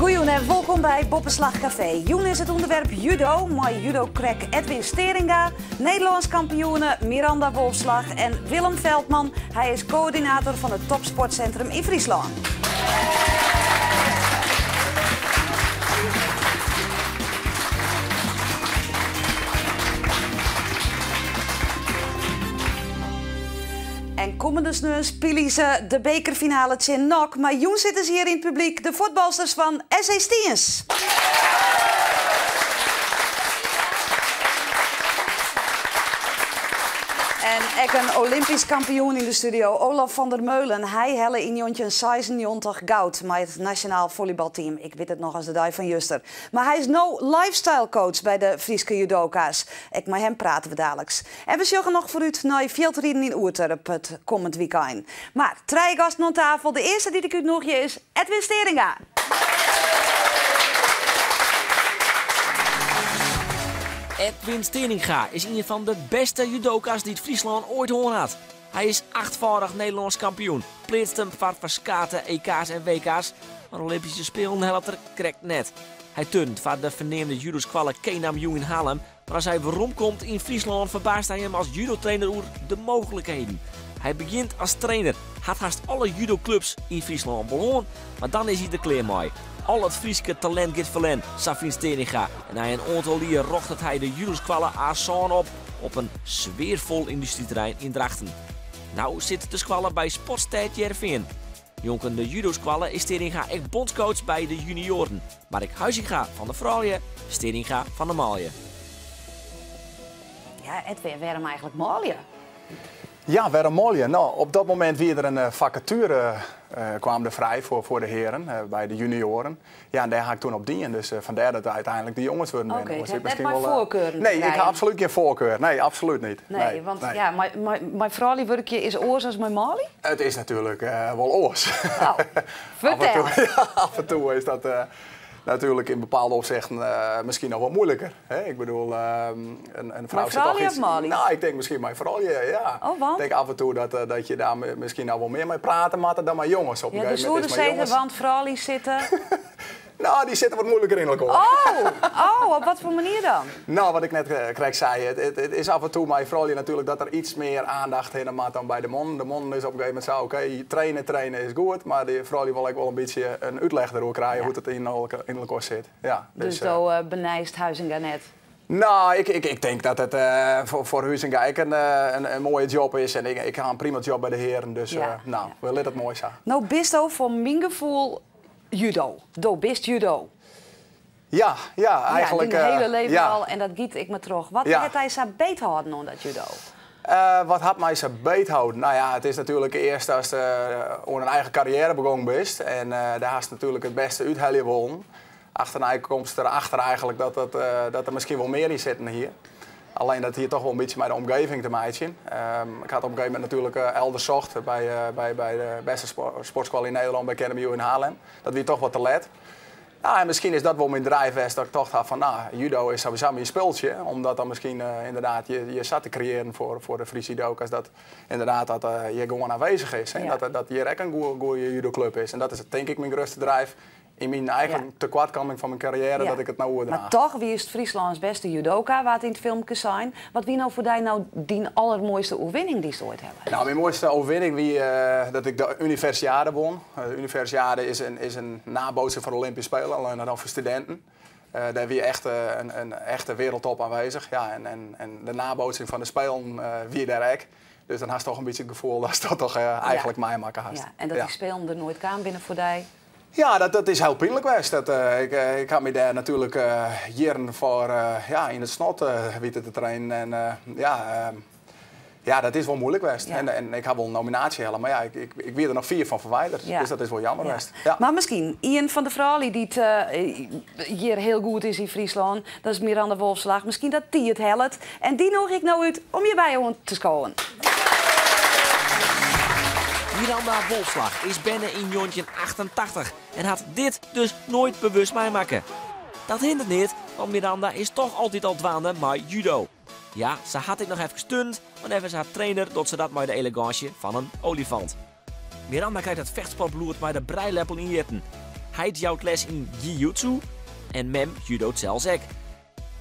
Goeien en welkom bij Boppenslag Café. Joen is het onderwerp judo, maar judo-crack Edwin Steringa, Nederlands kampioene Miranda Wolfslag en Willem Veldman. Hij is coördinator van het topsportcentrum in Friesland. En komende sneu spelen ze de bekerfinale in NOC. Maar Joen zitten ze hier in het publiek, de voetbalsters van SC Stiens. En ik een Olympisch kampioen in de studio, Olaf van der Meulen. Hij helle in jontje 96 goud met het nationaal volleybalteam. Ik weet het nog als de dag van Juster. Maar hij is nu lifestyle coach bij de Frieske judoka's. Ik met hem praten we dadelijk. En we zorgen nog voor u naar veldrijden in Oerterp het komend weekend. Maar drie gasten aan tafel. De eerste die ik u nog is Edwin Steringa. Edwin Steringa is een van de beste judoka's die het Friesland ooit hoorn had. Hij is 8-voudig Nederlands kampioen, pleegt hem van verskaten EK's en WK's, maar Olympische Spelen helpt er krekt net. Hij turnt van de verneemde judoskwallen Kenam Jong in Haarlem, maar als hij waarom komt in Friesland verbaast hij hem als judotrainer over de mogelijkheden. Hij begint als trainer, had haast alle judoclubs in Friesland beloond, maar dan is hij er klaar mee. Al het Frieske talent gaat verlen, Safin Steringa. En hij een aantal jaar rocht hij de judoskwallen aan op een sfeervol industrieterrein in Drachten. Nou zit de squallen bij Sportstad Jervin. Jonken de judoskwallen is Steringa echt bondscoach bij de junioren. Maar ik Huizinga van de vrouwen, Steringa van de maalje. Ja, Edwin, waarom eigenlijk maalje? Ja, waarom mooi. Nou, op dat moment weer er een vacature kwam er vrij voor de heren bij de junioren. Ja, en daar ga ik toen op dienen. Dus vandaar dat uiteindelijk de jongens worden. Oké, je hebt net maar voorkeur. Nee, ik heb absoluut geen voorkeur. Nee, absoluut niet. Nee, want ja, mijn vrouwelijk werkje is oors als mijn mali? Het is natuurlijk wel oors. Nou, vertel. Af en toe is dat... natuurlijk in bepaalde opzichten misschien nog wel moeilijker. Hè? Ik bedoel, een vrouw zit toch iets... Nou, ik denk misschien mijn vrouw, ja. Oh, want? Ik denk af en toe dat je daar misschien nou wel meer mee praten moet dan maar jongens. Op een gegeven moment is maar jongens... want vrouwen zitten... Nou, die zitten wat moeilijker in elkaar. Oh, op wat voor manier dan? Nou, wat ik net kreeg zei, het is af en toe mijn vrouwje natuurlijk dat er iets meer aandacht in maakt dan bij de man. De man is op een gegeven moment zo, oké, trainen is goed, maar de vrouwje wil ik wel een beetje een uitleg erover krijgen hoe het in elkaar zit. Ja, dus zo benijst Huizinga net? Nou, ik denk dat het voor Huizinga een mooie job is en ik ga een prima job bij de heren, dus we willen het mooi zijn. Nou, bist ook voor mijn gevoel judo. Bist judo. Ja, eigenlijk... Ja, hele leven al en dat giet ik me terug. Wat heeft hij zo beet houden aan dat judo? Wat had mij zo beet houden? Nou ja, het is natuurlijk eerst als je een eigen carrière begonnen bent. En daar had je natuurlijk het beste uithalen gewonnen. Achterna komt erachter eigenlijk dat er misschien wel meer in zitten hier. Alleen dat hier toch wel een beetje met de omgeving te maken. Ik had op een gegeven moment natuurlijk elders zocht bij de beste sportschool in Nederland, bij KNMU in Haarlem. Dat weer toch wat te laat. Nou, en misschien is dat wel mijn drijfveer dat ik toch dacht van, nou, judo is sowieso mijn speeltje. Omdat dan misschien inderdaad je zat te creëren voor de Friese judoka's. Dat inderdaad dat je gewoon aanwezig is. Ja. Dat hier ook een goede judoclub is. En dat is denk ik mijn grootste drijf. In mijn eigen tekortkoming van mijn carrière, dat ik het nou draag. Maar toch, wie is het Frieslands beste judoka, wat in het filmpje zijn? Wat wie nou voor jou nou die allermooiste overwinning die ze ooit hebben? Nou, mijn mooiste overwinning wie dat ik de Universiade won. De Universiade is een nabootsing van de Olympische Spelen, alleen dan voor studenten. Daar heb je echt een echte wereldtop aanwezig. Ja, en de nabootsing van de Spelen wie daar ook. Dus dan had je toch een beetje het gevoel dat dat toch eigenlijk mij maken had. Ja, en dat die Spelen er nooit kwam binnen voor jou? Ja, dat is heel pijnlijk geweest. Ik had me daar natuurlijk jaren voor in het snot weten te trainen. En dat is wel moeilijk geweest. Ja. En ik heb wel een nominatie helemaal, maar ja, ik weet er nog 4 van verwijderd. Ja. Dus dat is wel jammer geweest. Ja. Maar misschien, een van de vrouwen die hier heel goed is in Friesland, dat is Miranda Wolfslag. Misschien dat die het helpt. En die nodig ik nou uit om je bij ons te scoren. Miranda Wolfslag is binnen in jontje 88 en had dit dus nooit bewust meemaken. Dat hindert niet, want Miranda is toch altijd al dwaande met judo. Ja, ze had ik nog even gestund, maar even haar trainer doet ze dat met de elegantie van een olifant. Miranda krijgt het vechtsportbloed met de breileppel in jetten. Hij jouwt les in jiu-jitsu en mem judo't zelfs ook.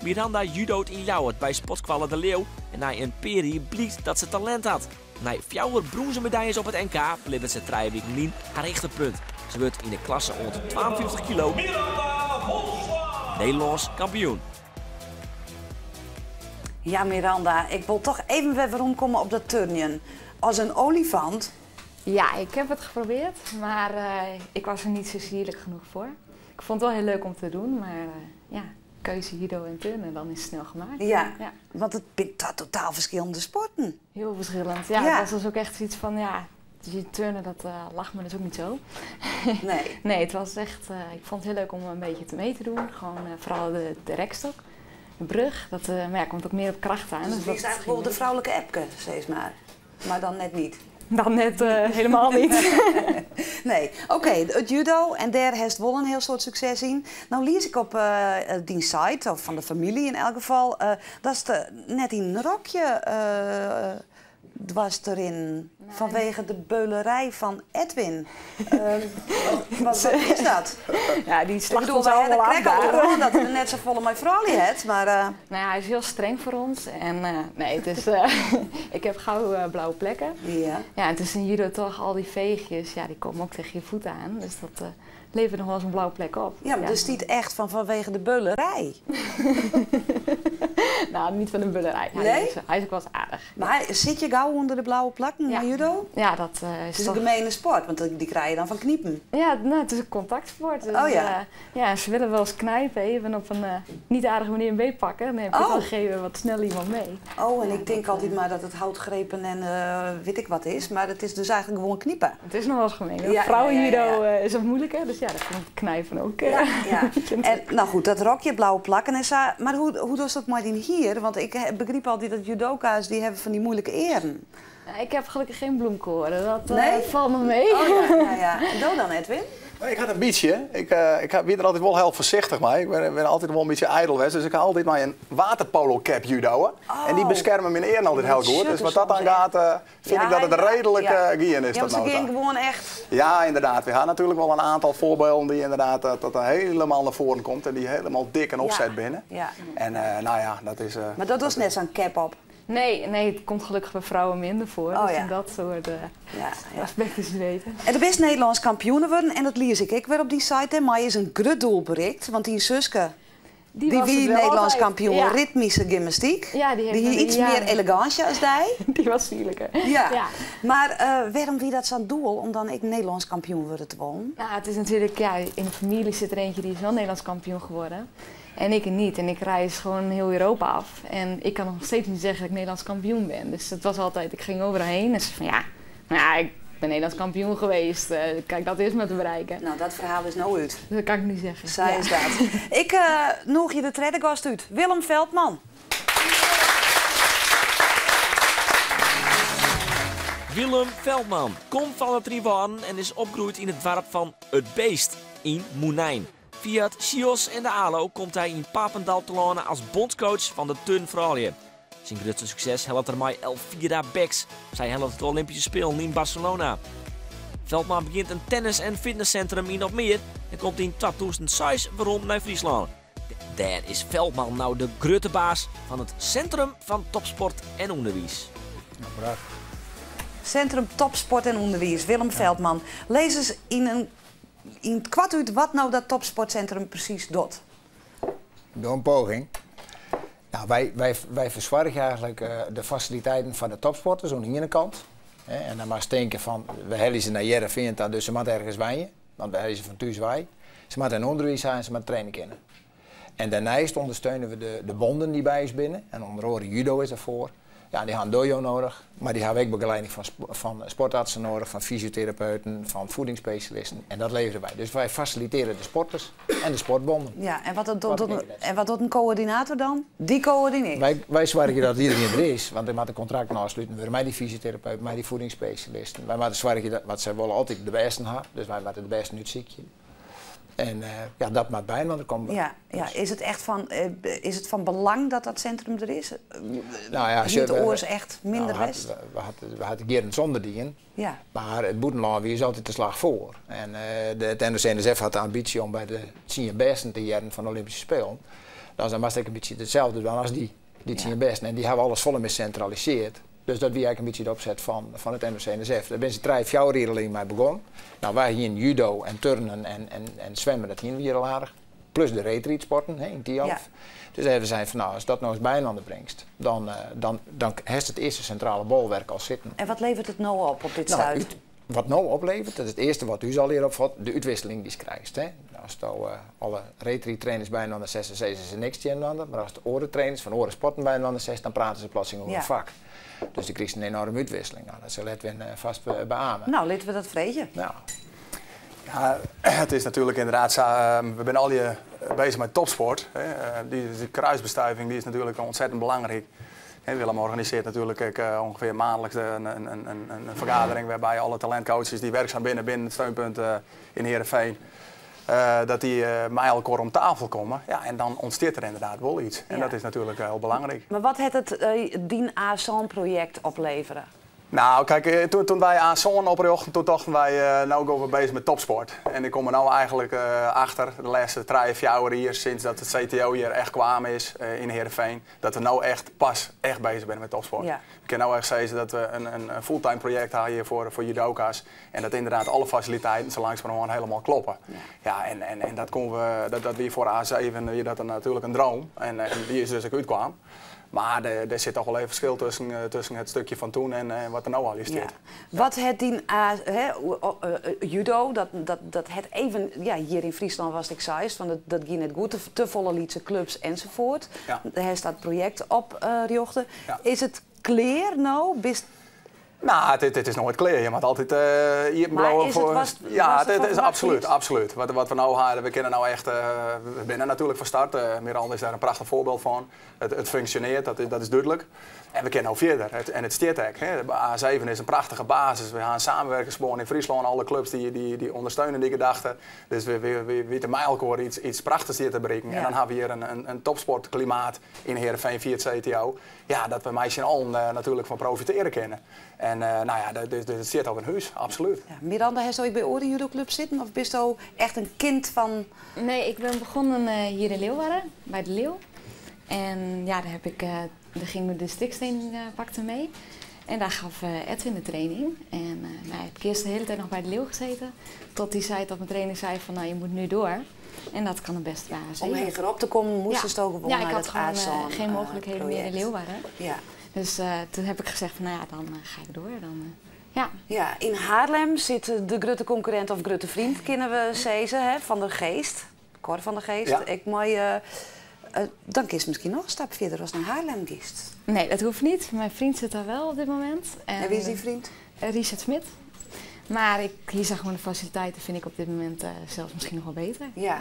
Miranda judo't in Jouwert bij Sportskwalla de Leeuw en na een peri blijkt dat ze talent had. Na 4 bronzen medailles op het NK bleef ze 3 weken lang haar rechterpunt. Ze wordt in de klasse onder 52 kilo Nederlands kampioen. Ja, Miranda, ik wil toch even weer rondkomen op dat turnen. Als een olifant. Ja, ik heb het geprobeerd, maar ik was er niet zo sierlijk genoeg voor. Ik vond het wel heel leuk om te doen, maar ja, keuze judo en turnen, dan is het snel gemaakt. Ja, ja. Want het zijn totaal verschillende sporten. Heel verschillend. Ja, Ja. het was dus ook echt iets van, ja, die turnen, dat lag me dus ook niet zo. Nee. Nee, het was echt, ik vond het heel leuk om een beetje mee te doen. Gewoon vooral de rekstok, de brug, dat maar ja, komt ook meer op kracht aan. Dus het dat is eigenlijk wel de vrouwelijke Epke, steeds maar dan net niet. Dan net helemaal niet. Nee, oké, het judo en daar heeft wel een heel soort succes in. Nou lees ik op die site, of van de familie in elk geval, dat is net in een rokje dwars erin. Vanwege de beulerij van Edwin. Wat is dat? Ja, die Ik slacht bedoel, ons wij hadden allemaal af krek al daar. gehoord dat er net zo volle mijn vrouw heeft, maar... Nou ja, hij is heel streng voor ons. En nee, het is, ik heb gauw blauwe plekken. Ja. Ja, het is in judo toch al die veegjes, ja, die komen ook tegen je voet aan. Dus dat levert nog wel eens een blauwe plek op. Ja, maar dus niet echt vanwege de beulerij. Nou, niet van de bullerij. Nee? Hij is ook wel eens aardig. Maar zit je gauw onder de blauwe plakken Ja. in judo? Ja, dat is Het is toch... een gemene sport, want die krijg je dan van kniepen. Ja, nou, het is een contactsport. Dus, Oh ja. Ja, ze willen wel eens knijpen, even op een niet aardige manier een beet pakken. Dan heb je Oh. dan geven wat snel iemand mee. Oh, en ik denk altijd maar dat het houtgrepen en weet ik wat is. Maar het is dus eigenlijk gewoon kniepen. Het is nog wel eens gemeen. Ja, Vrouwenjudo ja. Is wat moeilijker, dus ja, dat komt knijpen ook. Ja. En nou goed, dat rokje, blauwe plakken en zo. Maar hoe doet dat maar in hier? Want ik begreep altijd dat judoka's die hebben van die moeilijke eren. Ja, ik heb gelukkig geen bloemkoren, dat Nee? valt me mee. Oh ja, nou ja. En doe dan, Edwin? Ik had een beetje. Ik ben er altijd wel heel voorzichtig mee. Ik ben altijd wel een beetje ijdelwest. Dus ik ga altijd maar een waterpolo cap judoën. En die beschermen mijn eer altijd heel goed. Dus wat dat aan gaat, vind ik dat het redelijk gien is. Ja, maar dat ze nou ging gewoon echt... Ja, inderdaad. We gaan natuurlijk wel een aantal voorbeelden die inderdaad dat er helemaal naar voren komt. En die helemaal dik en opzet binnen. Ja. En nou ja, dat is... Maar dat was net zo'n cap op. Nee, het komt gelukkig bij vrouwen minder voor. Oh, dus ja. in dat soort Ja. aspecten te weten. En de best Nederlands kampioen worden, en dat lees ik weer op die site. En maar is een grut doel bereikt, want die Suske, die was het wie wel Nederlands altijd. kampioen Ja. ritmische gymnastiek. Ja, die heeft die een iets jaar- meer elegantje als die. Die was sierlijker. Ja. Ja. Maar waarom wie dat zo'n doel om dan ik Nederlands kampioen worden te worden? Nou, het is natuurlijk, ja, in de familie zit er eentje die is wel Nederlands kampioen geworden. En ik niet. En ik reis gewoon heel Europa af. En ik kan nog steeds niet zeggen dat ik Nederlands kampioen ben. Dus het was altijd, ik ging overal heen en ze van ja, nou ja, ik ben Nederlands kampioen geweest. Kijk, dat is me te bereiken. Nou, dat verhaal is nou uit. Dat kan ik niet zeggen. Zij is dat. Ik noeg je de tweede gast uit. Willem Veldman. Willem Veldman komt van het Rivaan en is opgegroeid in het dorp van Het Beest in Moenijn. Via het CIOS en de ALO komt hij in Papendal te landen als bondscoach van de Turn Vrouwen. Zijn grootste succes helpt er mij Elvira Becks. Zij helpt het Olympische Spelen in Barcelona. Veldman begint een tennis- en fitnesscentrum in Opmeer en komt in 2006 rond naar Friesland. Daar is Veldman nou de grote baas van het Centrum van Topsport en Onderwijs. Centrum Topsport en Onderwijs. Willem Veldman. Lees eens in het kwart uit wat nou dat topsportcentrum precies doet. Door een poging. Nou, wij verzorgen eigenlijk de faciliteiten van de topsporters aan de ene kant. En dan maar denken van, we hellen ze naar Jereveen, dus ze moeten ergens wijnen. Want we hellen ze van thuis wij. Ze moeten een onderwijs zijn, ze moeten trainen kennen. En daarnaast ondersteunen we de bonden die bij ons binnen. En onder andere judo is ervoor. Ja, die hebben dojo nodig, maar die hebben ook begeleiding van sportartsen nodig, van fysiotherapeuten, van voedingsspecialisten. En dat leveren wij. Dus wij faciliteren de sporters en de sportbonden. Ja, en wat doet een coördinator dan? Die coördineert. Wij zorgen dat iedereen er is, want wij moeten contracten afsluiten. We mij die fysiotherapeut, mij die voedingsspecialisten. Wij moeten zorgen dat wat zij willen altijd de beste hebben, dus wij moeten de beste uitzieken. En ja, dat maakt bijna, dan komen we. Ja, ja. Is het van belang dat dat centrum er is? Nou ja, het oors echt minder best? We hadden keren zonder die. Ja. Maar het boetenland is altijd de slag voor. En het NOC-NSF had de ambitie om bij de 10 besten te jaren van de Olympische Spelen. Dus dan was het een beetje hetzelfde dan als die 10 besten. En die hebben alles volledig gecentraliseerd. Dus dat wie eigenlijk een beetje de opzet van het NOC-NSF. Daar ben ze 3-4 jaar alleen mee begonnen. Nou, wij hier in judo en turnen en zwemmen, dat hier weer al aardig. Plus de retreatsporten in Tialf. Ja. Dus we zijn van nou, als dat nou eens bijlanden brengt, dan heeft het eerste centrale bolwerk al zitten. En wat levert het nou op dit zuid? Wat nou oplevert, dat is het eerste wat u zal leren opvat, de uitwisseling die je krijgt. Hè. Als je alle retreat trainers bij een 6 en ze niks tegen, maar als de oren trainers van oren sporten bij een 6, dan praten ze plotseling over een vak. Dus je krijgt een enorme uitwisseling. Nou, dat zal Edwin vast beamen. Nou, laten we dat vrezen. Nou. Ja, het is natuurlijk inderdaad, we zijn al je bezig met topsport. Die kruisbestuiving die is natuurlijk ontzettend belangrijk. Willem organiseert natuurlijk ongeveer maandelijks een vergadering waarbij alle talentcoaches die werkzaam binnen het steunpunt in Heerenveen, dat die met elkaar om tafel komen. Ja, en dan ontstaat er inderdaad wel iets. En dat is natuurlijk heel belangrijk. Maar wat heeft het Dien ASON-project opleveren? Nou, kijk, toen wij aan zo'n oprichten, toen dachten wij, nou gaan we bezig met topsport. En ik kom er nou eigenlijk achter, de laatste 3-4 jaar hier, sinds dat het CTO hier echt kwam is in Heerenveen, dat we nou echt bezig zijn met topsport. Ja. Ik kan nou echt zeggen dat we een fulltime project hebben hier voor judoka's. En dat inderdaad alle faciliteiten zo langzamerhand helemaal kloppen. Ja, en dat kon dat weer voor A7, dat is natuurlijk een droom. En die is dus ook uitkwam. Maar er zit toch wel even verschil tussen het stukje van toen en wat er nou al is. Ja. Wat het die judo, dat het even, hier in Friesland was ik zei, van dat ging net goed, te volle liedse clubs enzovoort. Ja. Daar staat project op jochten. Ja. Is het clear nou? Nou, het is nooit clear. Je moet altijd hier maar voor. Het is absoluut. Wat we nou hebben, we kennen nou echt. We zijn natuurlijk van start. Miranda is daar een prachtig voorbeeld van. Het functioneert, dat is duidelijk. En we kennen nou verder. Het Steertek. A7 is een prachtige basis. We gaan samenwerken in Friesland. Alle clubs die ondersteunen die gedachten. Dus we weten met elkaar iets prachtigs hier te bereiken. Ja. En dan hebben we hier een topsportklimaat in Heerenveen via het CTO. Ja, dat we meisjes al natuurlijk van profiteren kunnen. En nou ja, dus het zit op een huis, absoluut. Ja, Miranda, heb je ooit bij Orde Judo Club zitten? Of bist je echt een kind van... Nee, ik ben begonnen hier in Leeuwarden, bij de Leeuw. En ja, daar ging de stiksteening pakte mee. En daar gaf Edwin de training. En ik heb eerst de hele tijd nog bij de Leeuw gezeten. Tot hij zei, dat mijn trainer zei van, nou, je moet nu door. En dat kan het best waar zijn. Om hegerop te komen moest je ook gewoon naar het ASON. Ja, ik had geen mogelijkheden meer in Leeuwarden. Ja. Dus toen heb ik gezegd van, nou ja, dan ga ik door. Ja, in Haarlem zit de grote concurrent of grote vriend, kennen we zeggen, Van der Geest. Cor van der Geest. Ja. Dan kies misschien nog een stap verder als naar Haarlem kiest. Nee, dat hoeft niet. Mijn vriend zit daar wel op dit moment. En wie is die vriend? Richard Smit. Maar hier zijn gewoon de faciliteiten, vind ik op dit moment zelfs misschien nog wel beter. Ja.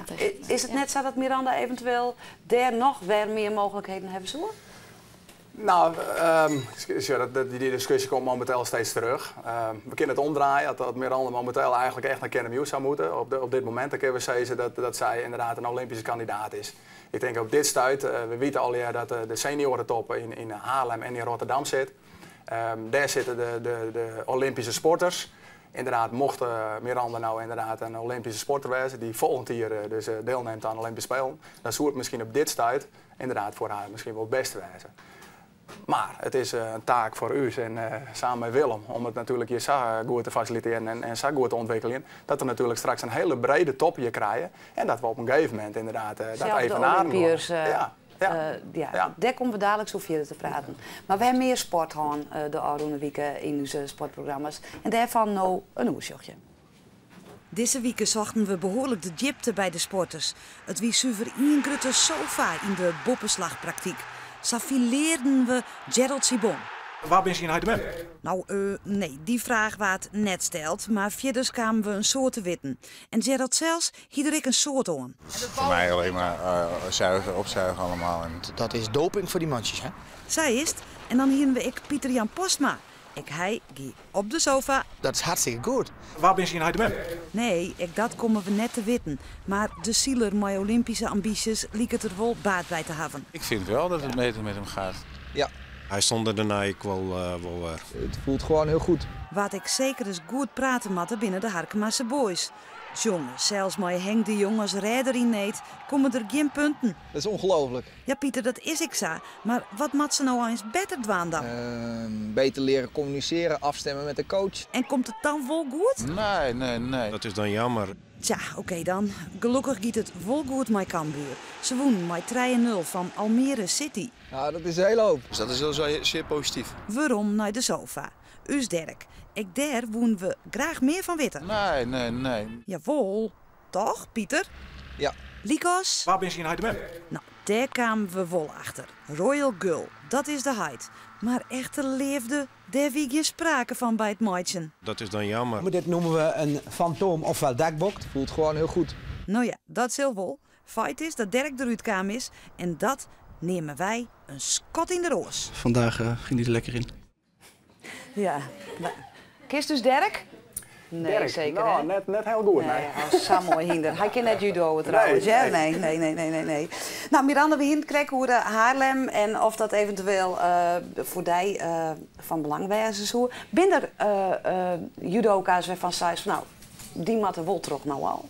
Is het net zo dat Miranda eventueel daar nog weer meer mogelijkheden hebben zo? Nou, die discussie komt momenteel steeds terug. We kunnen het omdraaien, dat Miranda momenteel eigenlijk echt naar KNMU zou moeten. Op dit moment kunnen we zeggen dat zij inderdaad een Olympische kandidaat is. Ik denk op dit stuit, we weten al dat de seniorentop in Haarlem en in Rotterdam zit. Daar zitten de Olympische sporters. Inderdaad, mocht Miranda nou inderdaad een Olympische sporter wezen die volgend jaar dus deelneemt aan de Olympische Spelen, dan zou het misschien op dit stuit inderdaad voor haar misschien wel het beste wezen. Maar het is een taak voor u en samen met Willem om het natuurlijk hier zo goed te faciliteren en zo goed te ontwikkelen. Dat we natuurlijk straks een hele brede top hier krijgen en dat we op een gegeven moment inderdaad dat even Olympiërs. Daar komen we dadelijk zo verder te praten. Maar we hebben meer sport gehad de afgelopen weken in onze sportprogramma's. En daarvan nou een oersjochtje. Deze weken zochten we behoorlijk de diepte bij de sporters. Het wie zuiver een grote sofa in de boppenslagpraktijk. Zo fileerden we Gerald Sibon. Waar ben je in Heidemem? Nou, nee, die vraag waard net stelt, maar verder kwamen we een soort te witten. En Gerald zelfs hield ik een soort aan. Voor mij alleen maar zuigen, opzuigen allemaal. En dat is doping voor die mandjes, hè? Zij is het. En dan hielden we ik Pieter-Jan Postma. Ik gie op de sofa. Dat is hartstikke goed. Waar ben je in Heidemem? Nee, dat komen we net te weten. Maar de zieler met Olympische ambities liek het er wel baat bij te hebben. Ik vind wel dat het beter met hem gaat. Ja, Hij stond er daarna ik wel het voelt gewoon heel goed. Wat ik zeker eens goed praten matte binnen de Harkemasse boys. Jongen, zelfs met Henk de Jong als rijder in Neet komen er geen punten. Dat is ongelooflijk. Ja, Pieter, dat is ik zo. Maar wat moet ze nou eens beter dwaan dan? Beter leren communiceren, afstemmen met de coach. En komt het dan wel goed? Nee. Dat is dan jammer. Tja, oké dan. Gelukkig giet het vol goed met Cambuur. Ze wonnen met 3-0 van Almere City. Nou, dat is een hele hoop. Dus dat is wel zeer positief. Waarom naar de sofa? Us Dirk. Ik daar woenen we graag meer van weten. Nee. Jawel, toch, Pieter? Ja. Likos? Waar ben je in Heidemem? Nou, daar kwamen we wel achter. Royal Gull, dat is de heid. Maar echte leefde, daar wie geen sprake van bij het maatje. Dat is dan jammer. Dit noemen we een fantoom ofwel dekbok. Het voelt gewoon heel goed. Nou ja, dat zal wel. Feit is dat Dirk eruit kwam is en dat nemen wij een schot in de roos. Vandaag ging hij er lekker in. Ja. Kist dus Dirk? Nee, Dirk, zeker nou, hè? net heel goed. Nee, zo mooi hinder. Hij kan net judo trouwens, ja? Nee. Nou, Miranda, we hier krijgen hoe Haarlem en of dat eventueel voor die van belang was. Ben er judoka's waarvan zei van nou, die moeten wel terug nou al?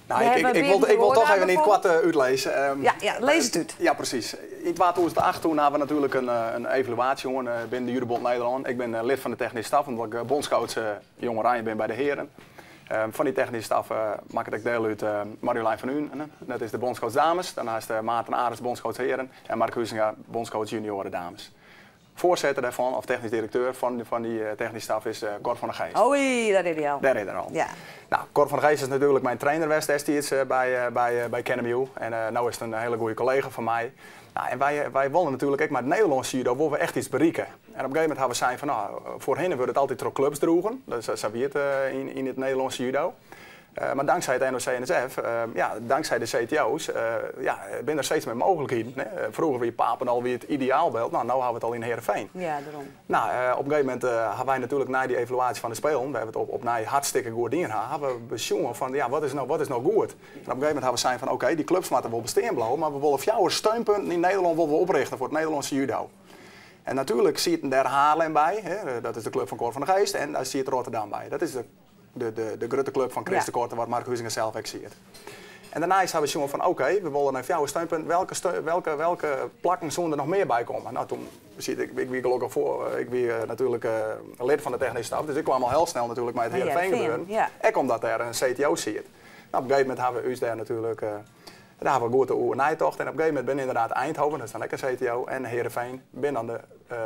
Nou, ik wil toch even niet kwart uitlezen. Ja, lees het uit. Ja, precies. In 2008 toen hadden we natuurlijk een evaluatie binnen de Judobond Nederland. Ik ben lid van de technische staf, omdat ik bondscoach Jong Oranje ben bij de heren. Van die technische staf maak ik deel uit Marjolein van Unen. Dat is de bondscoach dames. Daarnaast Maarten Ares, bondscoach heren. En Mark Huizinga, bondscoach junioren dames. Voorzitter daarvan, of technisch directeur van die technische staf is Cor van der Geest. Oei, dat is hij al. Daar is er al. Ja. Nou, Cor van der Geest is natuurlijk mijn trainer destijds bij KNMU. En nu is het een hele goede collega van mij. Nou, en wij willen natuurlijk ook met het Nederlandse judo willen we echt iets bereiken. En op een gegeven moment hebben we zijn van nou, voorheen wordt het altijd door clubs droegen. Dus dat is in het Nederlandse judo. Maar dankzij het NOC-NSF, dankzij de CTO's, ben er steeds meer mogelijkheden. Vroeger wie Papen al wie het ideaal beeld, nou hebben we het al in Heerenveen. Ja, daarom. Nou, op een gegeven moment hebben wij natuurlijk na die evaluatie van de Spelen, we hebben het op hartstikke goed dingen gehad, hebben we bezongen van ja, wat is nou goed? En op een gegeven moment hebben we zijn van oké, die clubs moeten wel bestaan blijven, maar we willen 4 steunpunten in Nederland willen we oprichten voor het Nederlandse judo. En natuurlijk zit er Haarlem bij, dat is de club van Cor van der Geest, en daar zit Rotterdam bij. Dat is de grote club van Chris de Korte, wat Mark Huizinga zelf ook ziet. En daarna hebben we gezongen van oké, we willen een 4 steunpunt, welke plakken zullen er nog meer bij komen? Nou, toen ik wie gelukkig ik natuurlijk lid van de technische staf, dus ik kwam al heel snel natuurlijk met het Heerenveen gebeuren. Ja. En omdat er een CTO zit. Nou, op een gegeven moment hebben we daar natuurlijk, daar hebben we goed de oernijtocht. En op een gegeven moment ben inderdaad Eindhoven, dat is dan lekker CTO, en Heerenveen ben dan de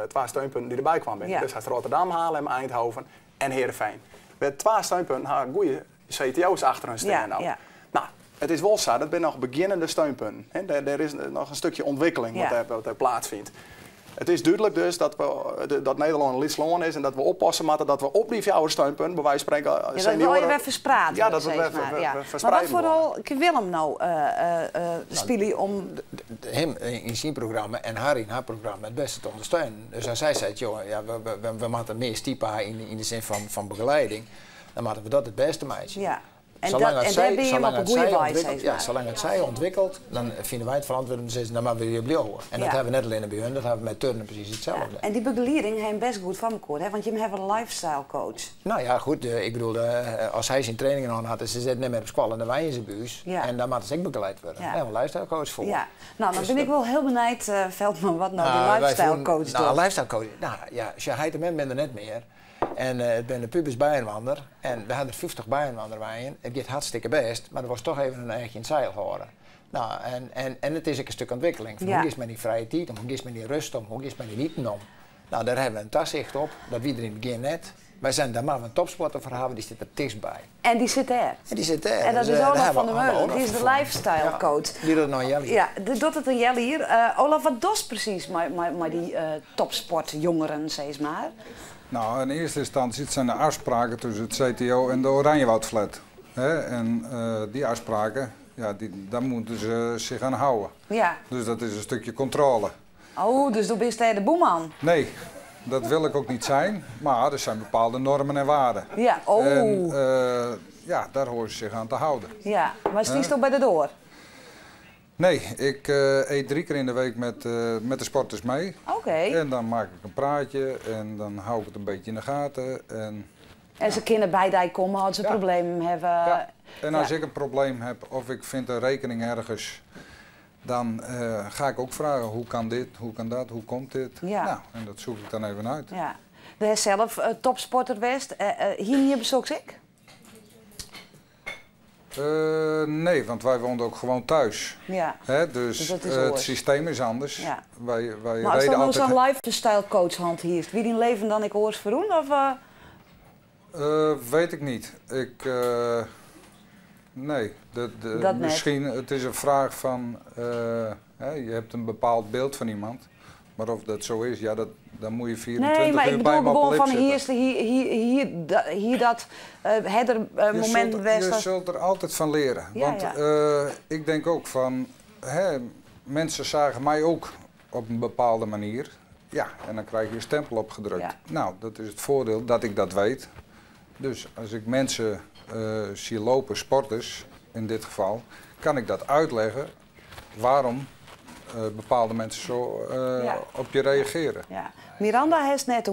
2 steunpunten die erbij kwamen. Ja. Dus dat is Rotterdam, Haarlem, Eindhoven en Heerenveen. Met 2 steunpunten hebben goede CTO's achter hun staan. Ja. Nou, het is wel zo, dat zijn nog beginnende steunpunten. Er is nog een stukje ontwikkeling wat er plaatsvindt. Het is duidelijk dus dat Nederland een lidsland is en dat we oppassen moeten dat we op die 4 steunpunten, bij wijze van spreken, senioren... Ja, dat wil je weer verspraten. Ja, dat we verspreiden. Maar wat vooral Willem nou spelen om... Hem in zijn programma en haar in haar programma het beste te ondersteunen. Dus als zij zegt, joh, ja, we moeten meer typen in de zin van begeleiding, dan moeten we dat het beste meisje. Ja. En Zolang daar ben je hem op een goede wijze. Ja, zolang het zij ontwikkelt, dan vinden wij het verantwoord om te zeggen, dan moeten we weer blijven. En dat hebben we net alleen bij hun, dat hebben we met turnen precies hetzelfde. Ja. En die begeleiding heeft best goed van elkaar, hè? Want je hebt een lifestyle coach. Nou ja, goed, ik bedoel, als hij zijn trainingen aan had, ze zit net met op squal en dan wij in zijn buis. Ja. En daar moet ze ook begeleid worden. Ja. Daar hebben we een lifestyle coach voor. Ja. Nou, dan Dus ben ik wel heel benieuwd, Veldman, wat nou die lifestyle coach doet. Nou, een lifestyle coach, nou ja, als je heet hem bent er net meer. En het ben de pubers bijenwander en we hadden er 50 bijenwander bij. Het gaat hartstikke best, maar er was toch even een eindje in het zeil gehouden. Nou, en het is ook een stuk ontwikkeling. Van hoe is men die vrije tijd om, hoe is men die rust om, hoe is men die niet om. Nou, daar hebben we een taszicht op, dat wie er in het begin net. Wij zijn daar maar een topsporter voor hebben, die zit er dichtstbij. En die zit daar. En die zit daar. En dat dus, is Olaf van der Meulen, die is de lifestyle coach. Die doet het nou Jelly. Ja, die doet het een Jelly hier. Olaf, wat doet precies met die topsportjongeren, zeg maar? Nou, in eerste instantie zijn er afspraken tussen het CTO en de Oranjewoudflat. En die afspraken, ja, daar moeten ze zich aan houden. Ja. Dus dat is een stukje controle. Oh, dus toen ben jij de boeman? Nee, dat wil ik ook niet zijn. Maar er zijn bepaalde normen en waarden. Ja, oh. En ja, daar horen ze zich aan te houden. Ja, maar stiest toch bij de door? Nee, ik eet 3 keer in de week met de sporters mee. Oké. En dan maak ik een praatje en dan hou ik het een beetje in de gaten. En ze kunnen bij die komen als ze problemen hebben. Ja. En als ik een probleem heb of ik vind een rekening ergens, dan ga ik ook vragen hoe kan dit, hoe kan dat, hoe komt dit. Ja. Nou, en dat zoek ik dan even uit. Ja. De is zelf topsporter West. Hier niet bezoek ik? Nee, want wij woonden ook gewoon thuis. Ja. Hè, dus het systeem is anders. Ja. Wij maar als dan nog zo'n lifestyle coach handhieft, wie die leven dan ik oors verroen? Of, weet ik niet. Nee, dat misschien het is een vraag van, je hebt een bepaald beeld van iemand. Maar of dat zo is, ja, dan moet je 24 nee, maar uur ik bij hem bedoel op de gewoon lip van zitten. hier dat moment West. Je zult er altijd van leren. Ja, want ik denk ook van, mensen zagen mij ook op een bepaalde manier. Ja, en dan krijg je een stempel opgedrukt. Ja. Nou, dat is het voordeel dat ik dat weet. Dus als ik mensen zie lopen, sporters in dit geval, kan ik dat uitleggen waarom bepaalde mensen zo op je reageren. Ja. Miranda heeft net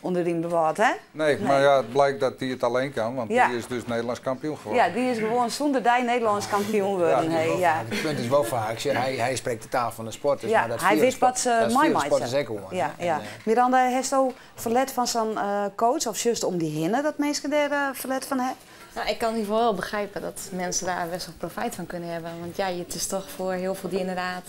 onder riem bewaard, hè? Nee, maar ja, het blijkt dat hij het alleen kan, want die is dus Nederlands kampioen geworden. Ja, die is gewoon zonder die Nederlands kampioen worden. Het punt is wel vaak, hij spreekt de taal van de sporters. Ja, maar dat hij wist wat ze mij sporters ook gewoon. Ja. Miranda, heeft zo verlet van zo'n coach of juist om die hinnen dat mensen daar verlet van hebben? Nou, ik kan in ieder geval wel begrijpen dat mensen daar best wel profijt van kunnen hebben. Want ja, het is toch voor heel veel die inderdaad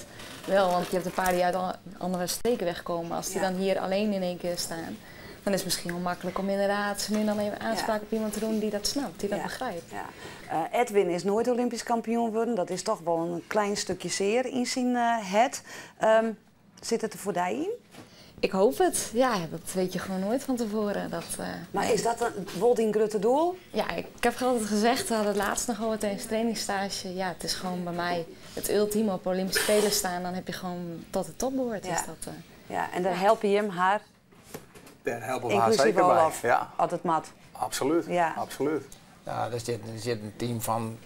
wel, want je hebt een paar die uit andere streken wegkomen. Als die dan hier alleen in één keer staan, dan is het misschien wel makkelijk om inderdaad nu dan even aanspraak op iemand te doen die dat snapt, die dat begrijpt. Ja. Edwin is nooit Olympisch kampioen geworden. Dat is toch wel een klein stukje zeer in zijn het. Zit het er voor die in? Ik hoop het. Ja, dat weet je gewoon nooit van tevoren. Maar is dat een grote doel? Ja, ik heb altijd gezegd, we hadden het laatst nog over tijdens trainingsstage. Ja, het is gewoon bij mij het ultieme op Olympische Spelen staan. Dan heb je gewoon tot de top behoord. Ja. Is dat, ja, en daar help je hem, haar. Daar helpen we haar zeker bij. Ja. Altijd mat. Absoluut. Ja. Absoluut. Ja, er zit een team van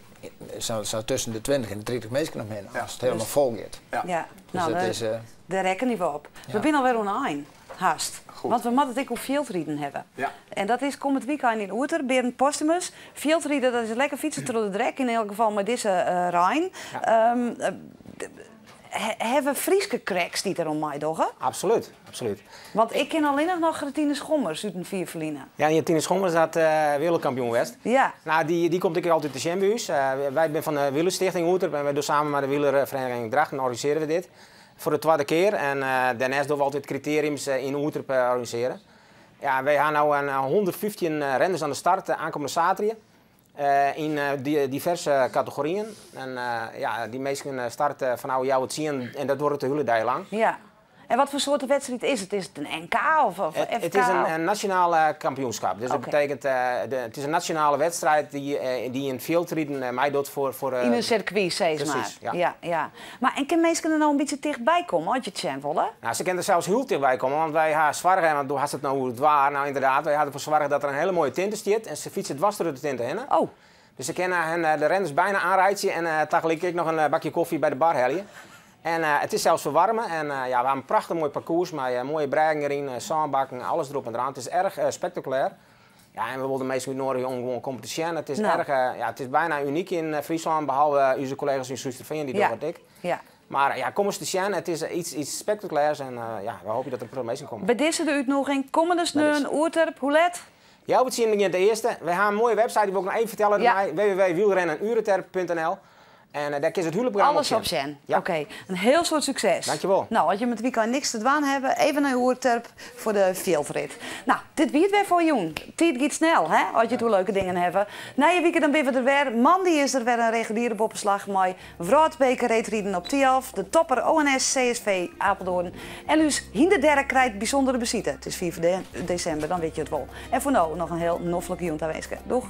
zo tussen de 20 en de 30 mensen omheen, als het helemaal vol gaat. Ja. Dus Nou, daar rekken niet op. We zijn alweer online. Haast. Goed. Want we moeten het ook veldrieden hebben. Ja. En dat is komend weekend in Oeter, Berend Postumus. Veldrieden, dat is lekker fietsen door de drek, in elk geval met deze Rijn. Ja. Hebben Frieske cracks die er om mij doggen? Absoluut, absoluut. Want ik ken alleen nog Tine Schommers uit een vierverliezen. Ja, en Tine Schommers dat wereldkampioen West. Ja. Nou, die komt ik altijd te zien bij ons. Wij zijn van de Wielerstichting Oeter en wij doen samen met de wielervereniging Drachten organiseren we dit. Voor de tweede keer. En daarnaast doen we altijd criteriums in Oeter organiseren. Ja, wij gaan nu 115 renners aan de start aankomende zaterdag. In diverse categorieën. En die meesten starten van jou het zien en dat wordt de hele dag lang. Ja. En wat voor soort wedstrijd is het? Is het een NK of FK? Het is een nationale kampioenschap. Dus dat betekent, het is een nationale wedstrijd die in veldrijden meedoet voor in een circuit, zeg maar. Precies, ja. Maar en kunnen mensen er nou een beetje dichtbij komen, als je het zien willen? Nou, ze kunnen er zelfs heel dichtbij komen, want wij hebben zwaar, want toen had het nou hoe het waar. Nou inderdaad, wij hadden ervoor zorgen dat er een hele mooie tint zit en ze fietsen dwars door de tinten heen. Oh. Dus ze kunnen de renners bijna aanrijden en tegelijk nog een bakje koffie bij de bar helpen. En het is zelfs verwarmen en we hebben een prachtig mooi parcours met mooie breiingen erin, zandbakken, alles erop en eraan. Het is erg spectaculair. Ja, en we wilden meestal nodig om gewoon competitiën. Het is het is bijna uniek in Friesland, behalve onze collega's in Soesterveen die doen wat ik. Ja. Maar kom eens te zien, het is iets spectaculairs en we hopen dat er pro mee komt. Bij deze de uitnodiging, komende sneu, Oerterp, hoe let? Ja, we zien de eerste. We hebben een mooie website, die wil ik nog even vertellen. www.wielrennenurenterp.nl. En daar kun je het hele programma alles op zijn. Ja. Oké, een heel soort succes. Dankjewel. Nou, als je met het weekend niks te doen hebben, even naar Oerterp voor de veldrit. Nou, dit weer weer voor Joen. Tijd gaat snel, hè? Als je toe leuke dingen hebt. Na je weekend dan ben we er weer. Mandy is er weer een reguliere boppenslag met Vroudbeker reetrieden op Tialf. De topper ONS CSV Apeldoorn. En dus Hinderderde krijgt bijzondere bezitten. Het is 4 december, dan weet je het wel. En voor nu nog een heel noffelijke Joen te wensen. Doeg!